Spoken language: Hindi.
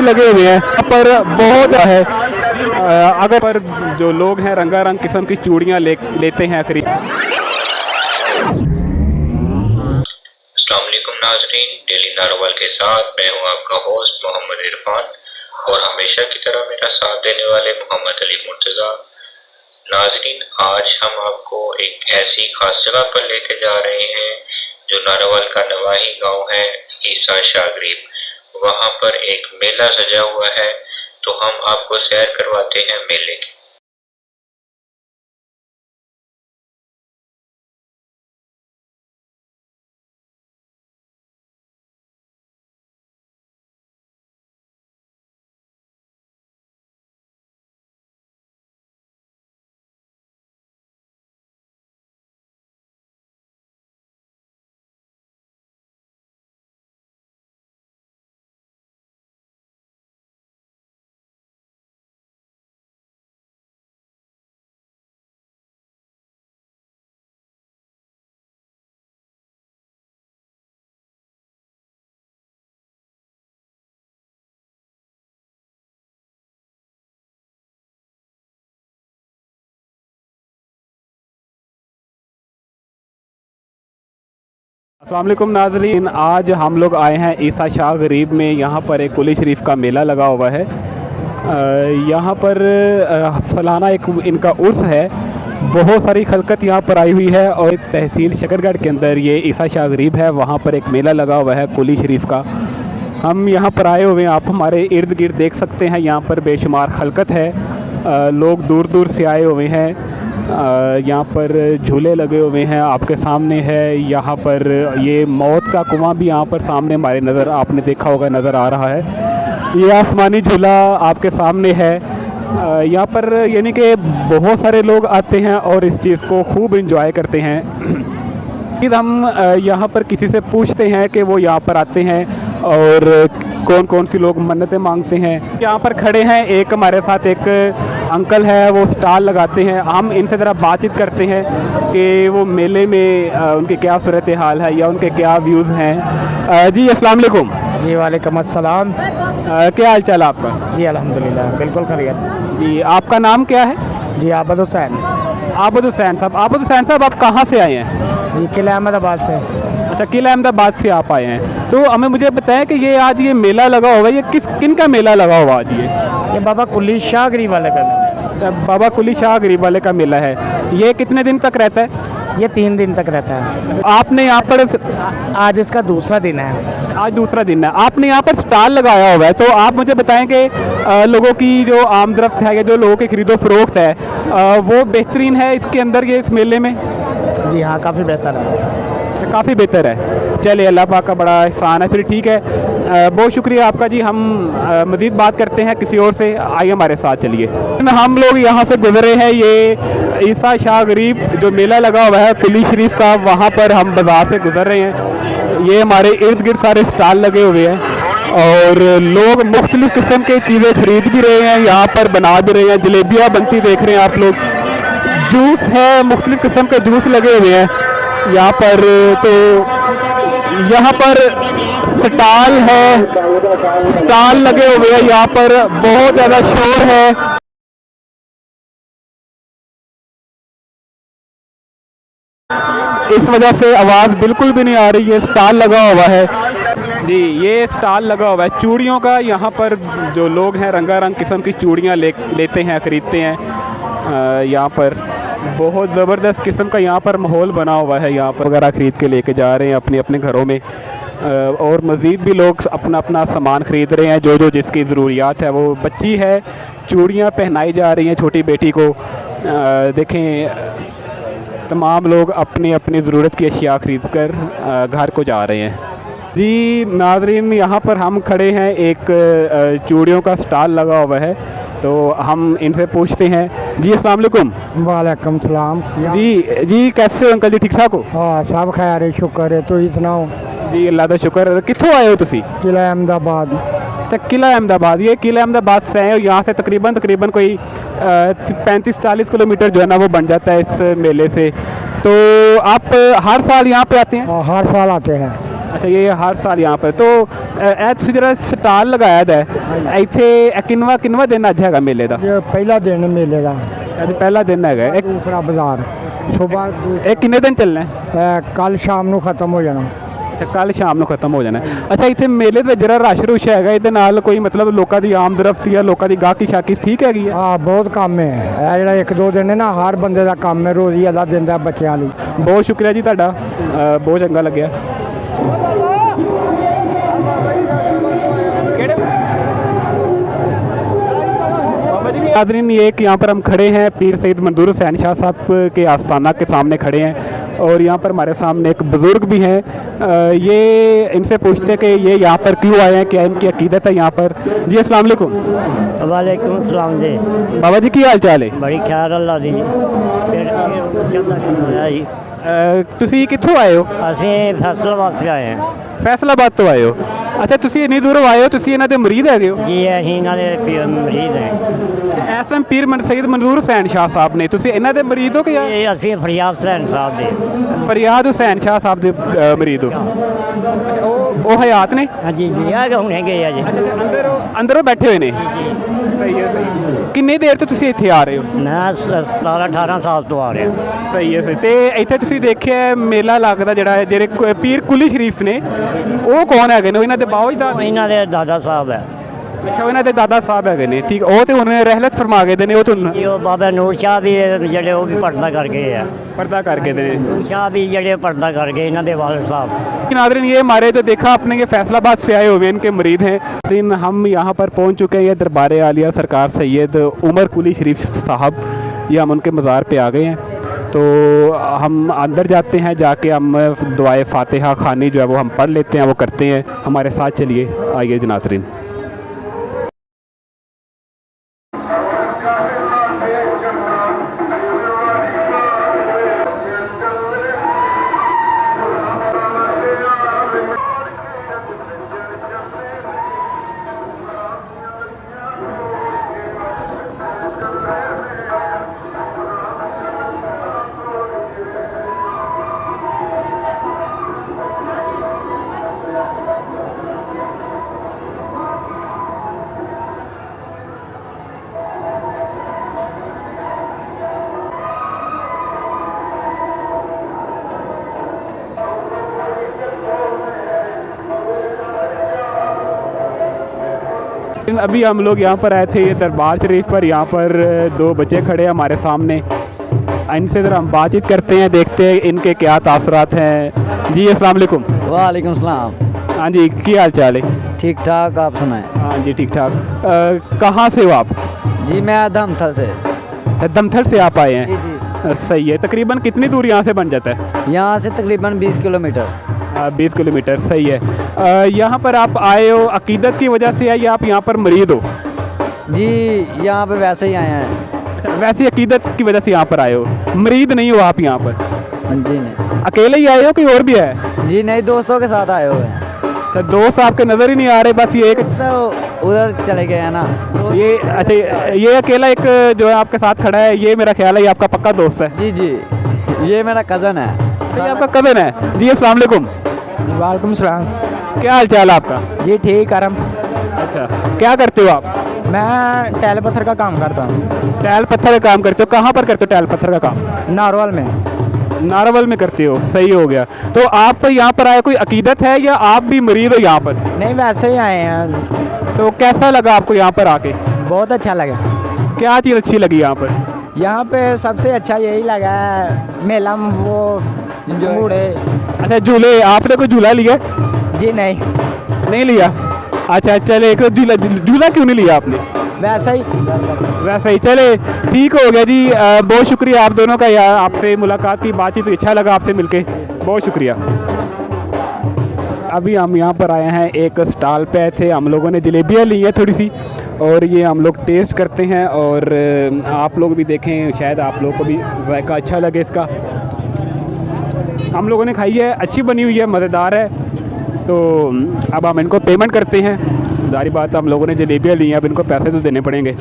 लगे हुए हैं यहाँ पर बहुत है। अगर पर जो लोग हैं रंगारंग किस्म की चूड़ियाँ लेते हैं खरीद। अस्सलाम वालेकुम नाज़रीन, डेली नारोवाल के साथ मैं हूं आपका होस्ट मोहम्मद इरफान और हमेशा की तरह मेरा साथ देने वाले मोहम्मद अली मुर्तज़ा। नाज़रीन, आज हम आपको एक ऐसी खास जगह पर लेके जा रहे हैं जो नारोवाल का नवाही गांव है ईसा शाह गरीब। वहां पर एक मेला सजा हुआ है, तो हम आपको सैर करवाते हैं मेले की। अस्सलाम वालेकुम नाज़रीन, आज हम लोग आए हैं ईसा शाह गरीब में। यहाँ पर एक कुली शरीफ का मेला लगा हुआ है। यहाँ पर सालाना एक इनका उर्स है। बहुत सारी खलकत यहाँ पर आई हुई है और तहसील शकरगढ़ के अंदर ये ईसा शाह गरीब है, वहाँ पर एक मेला लगा हुआ है कुली शरीफ का। हम यहाँ पर आए हुए हैं, आप हमारे इर्द गिर्द देख सकते हैं। यहाँ पर बेशुमार खलकत है, लोग दूर दूर से आए हुए हैं। यहाँ पर झूले लगे हुए हैं, आपके सामने है। यहाँ पर ये मौत का कुआं भी यहाँ पर सामने हमारे नज़र, आपने देखा होगा, नज़र आ रहा है। ये आसमानी झूला आपके सामने है। यहाँ पर यानी कि बहुत सारे लोग आते हैं और इस चीज़ को खूब इंजॉय करते हैं। फिर हम यहाँ पर किसी से पूछते हैं कि वो यहाँ पर आते हैं और कौन कौन सी लोग मन्नतें मांगते हैं। यहाँ पर खड़े हैं, एक हमारे साथ एक अंकल है, वो स्टॉल लगाते हैं। हम इनसे ज़रा बातचीत करते हैं कि वो मेले में उनकी क्या सूरत हाल है या उनके क्या व्यूज़ हैं। जी अस्सलाम वालेकुम। जी वालेकुम अस्सलाम। क्या हाल चाल आपका? जी अल्हम्दुलिल्लाह बिल्कुल खैरियत। जी आपका नाम क्या है? जी आबद हुसैन। आबद हुसैन साहब। आबद हुसैन साहब, आप कहाँ से आए हैं? जी किला अहमदाबाद से। अच्छा, किला अहमदाबाद से आप आए हैं। तो हमें मुझे बताएं कि ये आज ये मेला लगा हुआ है, ये किन का मेला लगा हुआ आज? ये बाबा कुली शाह गरीब वाले का मेला है। बाबा कुली शाह गरीब वाले का मेला है। ये कितने दिन तक रहता है? ये 3 दिन तक रहता है। आपने यहाँ पर आज इसका दूसरा दिन है। आज दूसरा दिन है। आपने यहाँ पर स्टॉल लगाया हुआ है, तो आप मुझे बताएं कि लोगों की जो आमदरफ्त है या जो लोगों की खरीदो फरोख्त है वो बेहतरीन है इसके अंदर, ये इस मेले में? जी हाँ, काफ़ी बेहतर है। काफ़ी बेहतर है। चलिए, अल्लाह पाक का बड़ा एहसान है। फिर ठीक है, बहुत शुक्रिया आपका जी। हम मज़ीद बात करते हैं किसी और से। आइए हमारे साथ चलिए। हम लोग यहाँ से गुजरे हैं, ये ईसा शाह गरीब जो मेला लगा हुआ है कुली शरीफ का, वहाँ पर हम बाज़ार से गुजर रहे हैं। ये हमारे इर्द गिर्द सारे स्टॉल लगे हुए हैं और लोग मुख्तलिफ़ किस्म की चीज़ें खरीद भी रहे हैं, यहाँ पर बना भी रहे हैं। जलेबियाँ बनती देख रहे हैं आप लोग। जूस है, मुख्तलिफ़ किस्म के जूस लगे हुए हैं यहाँ पर। तो यहाँ पर स्टॉल है, स्टॉल लगे हुए हैं, यहाँ पर बहुत ज़्यादा शोर है। इस वजह से आवाज़ बिल्कुल भी नहीं आ रही है। स्टॉल लगा हुआ है जी, ये स्टॉल लगा हुआ है चूड़ियों का। यहाँ पर जो लोग हैं रंगारंग किस्म की चूड़ियाँ लेते हैं, ख़रीदते हैं। यहाँ पर बहुत ज़बरदस्त किस्म का यहाँ पर माहौल बना हुआ है। यहाँ पर वगैरह ख़रीद के लेके जा रहे हैं अपने अपने घरों में, और मज़ीद भी लोग अपना अपना सामान ख़रीद रहे हैं जो जिसकी ज़रूरियात है। वो बच्ची है, चूड़ियाँ पहनाई जा रही हैं छोटी बेटी को। देखें, तमाम लोग अपनी अपनी ज़रूरत की अशिया ख़रीद कर घर को जा रहे हैं। जी नाज़रीन, यहाँ पर हम खड़े हैं, एक चूड़ियों का स्टॉल लगा हुआ है, तो हम इनसे पूछते हैं। जी अस्सलाम वालेकुम। वालेकुम सलाम। जी कैसे हो अंकल जी? ठीक ठाक हो? हाँ सब खैर है, शुक्र है। तो ही सुनाओ। जी अल्लाह का शुक्र। कित्थों आए हो तुसी? किला अहमदाबाद। अच्छा, किला अहमदाबाद। ये किला अहमदाबाद से आए हो। यहाँ से तकरीबन कोई 35-40 किलोमीटर जो है ना वो बन जाता है इस मेले से। तो आप हर साल यहाँ पे आते हैं? हाँ हर साल आते हैं। ਅੱਛਾ ਇਹ ਹਰ ਸਾਲ यहाँ पर तो ਇਹ ਤੁਸੀਂ ਜਿਹੜਾ ਸਟਾਲ ਲਗਾਇਆ ਦਾ ਹੈ ਇੱਥੇ ਇਹ ਕਿੰਨਵਾਂ ਦਿਨ ਅੱਜ ਹੈਗਾ ਮੇਲੇ ਦਾ? ये पहला दिन मेले का, ਅੱਜ ਪਹਿਲਾ ਦਿਨ ਹੈਗਾ ਇਹ दूसरा बाजार सुबह ਇਹ ਕਿੰਨੇ ਦਿਨ ਚੱਲਣਾ ਹੈ? कल शाम ਨੂੰ खत्म हो जाना। ਅੱਛਾ ਕੱਲ ਸ਼ਾਮ ਨੂੰ ਖਤਮ ਹੋ ਜਾਣਾ ਹੈ। ਅੱਛਾ ਇੱਥੇ ਮੇਲੇ ਦੇ ਵਿੱਚ ਜਿਹੜਾ ਰਸ਼ ਰੁਸ਼ ਹੈਗਾ ਇਹਦੇ ਨਾਲ ਕੋਈ ਮਤਲਬ ਲੋਕਾਂ ਦੀ ਆਮਦਰਫਤੀ ਜਾਂ ਲੋਕਾਂ ਦੀ ਗਾਹਕੀ ਸ਼ਾਕੀ ਠੀਕ ਹੈਗੀ ਹੈ? ਹਾਂ ਬਹੁਤ ਕੰਮ ਹੈ ਇਹ ਜਿਹੜਾ ਇੱਕ ਦੋ ਦਿਨ ਹੈ ਨਾ ਹਰ ਬੰਦੇ ਦਾ ਕੰਮ ਹੈ, ਰੋਜ਼ੀ ਅੱਲਾ ਦਿੰਦਾ ਬੱਚਿਆਂ ਲਈ। ਬਹੁਤ ਸ਼ੁਕਰੀਆ ਜੀ ਤੁਹਾਡਾ, ਬਹੁਤ ਚੰਗਾ ਲੱਗਿਆ। नाज़रीन ये कि यहाँ पर हम खड़े हैं पीर सैयद मंजूर हुसैन शाह साहब के आस्थाना के सामने खड़े हैं और यहाँ पर हमारे सामने एक बुज़ुर्ग भी हैं। ये इनसे पूछते हैं कि ये यहाँ पर क्यों आए हैं, क्या इनकी अकीदत है यहाँ पर। जी अस्सलाम वालेकुम। वालेकुम सलाम जी। बाबा जी की हाल चाल है? बड़ी ख्याल अल्लाह दी जी। जी ਤੁਸੀਂ ਕਿੱਥੋਂ ਆਏ ਹੋ? ਅਸੀਂ ਫੈਸਲਾਬਾਦ ਸੇ ਆਏ ਹਾਂ ਫੈਸਲਾਬਾਦ ਤੋਂ ਆਏ ਹੋ। ਅੱਛਾ ਤੁਸੀਂ ਇੰਨੀ ਦੂਰੋਂ ਆਏ ਹੋ, ਤੁਸੀਂ ਇਹਨਾਂ ਦੇ ਮੁਰੀਦ ਹੈਗੇ ਹੋ? ਜੀ। ਅਸੀਂ ਇਹਨਾਂ ਦੇ ਮਰੀਦ ਹਾਂ। ਇਸ ਟਾਈਮ ਪੀਰ ਸੈयद मंजूर हुसैन शाह साहब ने, ਤੁਸੀਂ ਇਹਨਾਂ ਦੇ ਮੁਰੀਦ ਹੋ ਕਿ ਜਾਂ ਇਹ ਅਸੀਂ ਫਰਿਆਦ ਹੁਸੈਨ ਸਾਹਿਬ ਦੇ। ਫਰਿਆਦ ਹੁਸੈਨ ਸ਼ਾਹ ਸਾਹਿਬ ਦੇ ਮੁਰੀਦ ਹੋ? ਉਹ ਹਯਾਤ ਨੇ? ਹਾਂਜੀ ਜੀ ਆ ਹੁਣੇ ਗਏ ਆ ਜੀ। ਅੰਦਰੋਂ ਬੈਠੇ ਹੋਏ ਨੇ। ਸਹੀ ਹੈ ਸਹੀ। ਕਿੰਨੀ ਦੇਰ ਤੋਂ ਤੁਸੀਂ ਇੱਥੇ ਆ ਰਹੇ ਹੋ? ਮੈਂ 17-18 ਸਾਲ ਤੋਂ ਆ ਰਿਹਾ। ਸਹੀ ਹੈ ਸਹੀ। ਤੇ ਇੱਥੇ ਤੁਸੀਂ ਦੇਖਿਆ ਮੇਲਾ ਲੱਗਦਾ ਜਿਹੜਾ ਹੈ, ਜਿਹੜੇ ਪੀਰ ਕੁਲੀ ਸ਼ਰੀਫ ਨੇ ਉਹ ਕੌਣ ਹੈਗੇ ਨੇ? ਉਹ ਇਹਨਾਂ ਦੇ ਬਾਬਾ ਜੀ ਦਾ? ਉਹ ਇਹਨਾਂ ਦੇ ਦਾਦਾ ਸਾਹਿਬ ਹੈ। ਅੱਛਾ ਉਹ ਇਹਨਾਂ ਦੇ ਦਾਦਾ ਸਾਹਿਬ ਹੈਗੇ ਨੇ, ਠੀਕ। ਉਹ ਤੇ ਹੁਣ ਰਹਿਲਤ ਫਰਮਾ ਗਏ ਦੇ ਨੇ, ਉਹ ਤਾਂ ਜੀ ਉਹ ਬਾਬਾ ਨੂਰ ਸ਼ਾਹ ਵੀ ਜਿਹੜੇ ਉਹ ਵੀ ਪਰਦਾ ਕਰ ਗਏ ਆ। पर्दा करके दे। ਨੂਰ ਸ਼ਾਹ ਵੀ ਜਿਹੜੇ ਪਰਦਾ कर गए ਇਹਨਾਂ ਦੇ वालिद साहब। नाज़रीन ये हमारे जो देखा आपने ये फैसलाबाद से आए हुए हैं, इनके मुरीद हैं। लेकिन हम यहाँ पर पहुँच चुके हैं, ये दरबार आलिया सरकार सैयद उमर कुली शरीफ साहब, ये हम उनके मज़ार पे आ गए हैं। तो हम अंदर जाते हैं, जाके हम दुआए फातिहा खानी जो है वो हम पढ़ लेते हैं, वो करते हैं। हमारे साथ चलिए, आइए नाज़रीन। अभी हम लोग यहाँ पर आए थे ये दरबार शरीफ पर। यहाँ पर दो बच्चे खड़े हैं हमारे सामने, इनसे ज़रा हम बातचीत करते हैं, देखते हैं इनके क्या तासरात हैं। जी अस्सलाम वालेकुम। वालेकुम सलाम। हाँ जी, क्या हाल चाल है? ठीक ठाक, आप सुनाएं? हाँ जी ठीक ठाक। कहाँ से हो आप? जी मैं दमथल से। दमथल से आप आए जी हैं? सही है। तकरीबन कितनी दूर यहाँ से बन जाता है? यहाँ से तकरीबन 20 किलोमीटर। 20 किलोमीटर। सही है। यहाँ पर आप आए हो अकीदत की वजह से या आप यहाँ पर मरीद हो? जी यहाँ पे वैसे ही आए हैं। वैसे अकीदत की वजह से यहाँ पर आए हो, मरीद नहीं हो आप यहाँ पर? जी नहीं। अकेले ही आए हो कि और भी है? जी नहीं, दोस्तों के साथ आए हुए हैं। तो दोस्त आपके नज़र ही नहीं आ रहे, बस ये एक तो उधर चले गए हैं ना। ये अच्छा ये अकेला एक जो है आपके साथ खड़ा है, ये मेरा ख्याल है ये आपका पक्का दोस्त है। जी जी ये मेरा कज़न है। ये आपका कज़न है? जी अस्सलाम वालेकुम। वालेकुम सलाम। क्या हाल चाल है आपका? जी ठीक आराम। अच्छा क्या करते हो आप? मैं टैल पत्थर का काम करता हूँ। टैल पत्थर का काम करते हो? कहाँ पर करते हो टैल पत्थर का काम? नारवल में। नारवल में करते हो, सही हो गया। तो आप यहाँ पर आए, कोई अकीदत है या आप भी मरीद हो यहाँ पर? नहीं वैसे ही आए हैं। तो कैसा लगा आपको यहाँ पर आके? बहुत अच्छा लगा। क्या चीज़ अच्छी लगी यहाँ पर? यहाँ पे सबसे अच्छा यही लगा है मेला में वो झूले। अच्छा झूले, आपने कोई झूला लिया? जी नहीं नहीं लिया। अच्छा चले, एक झूला झूला क्यों नहीं लिया आपने? वैसे ही। वैसे ही। चले ठीक हो गया जी। बहुत शुक्रिया आप दोनों का, यार आपसे मुलाकात की, बातचीत तो अच्छा लगा आपसे मिलके, बहुत शुक्रिया। अभी हम यहाँ पर आए हैं, एक स्टॉल पे आए थे, हम लोगों ने जलेबियाँ ली हैं थोड़ी सी और ये हम लोग टेस्ट करते हैं और आप लोग भी देखें, शायद आप लोगों को भी जायका अच्छा लगे इसका। हम लोगों ने खाई है, अच्छी बनी हुई है, मज़ेदार है। तो अब हम इनको पेमेंट करते हैं। जारी बात हम लोगों ने जलेबियाँ ली हैं, अब इनको पैसे तो देने पड़ेंगे।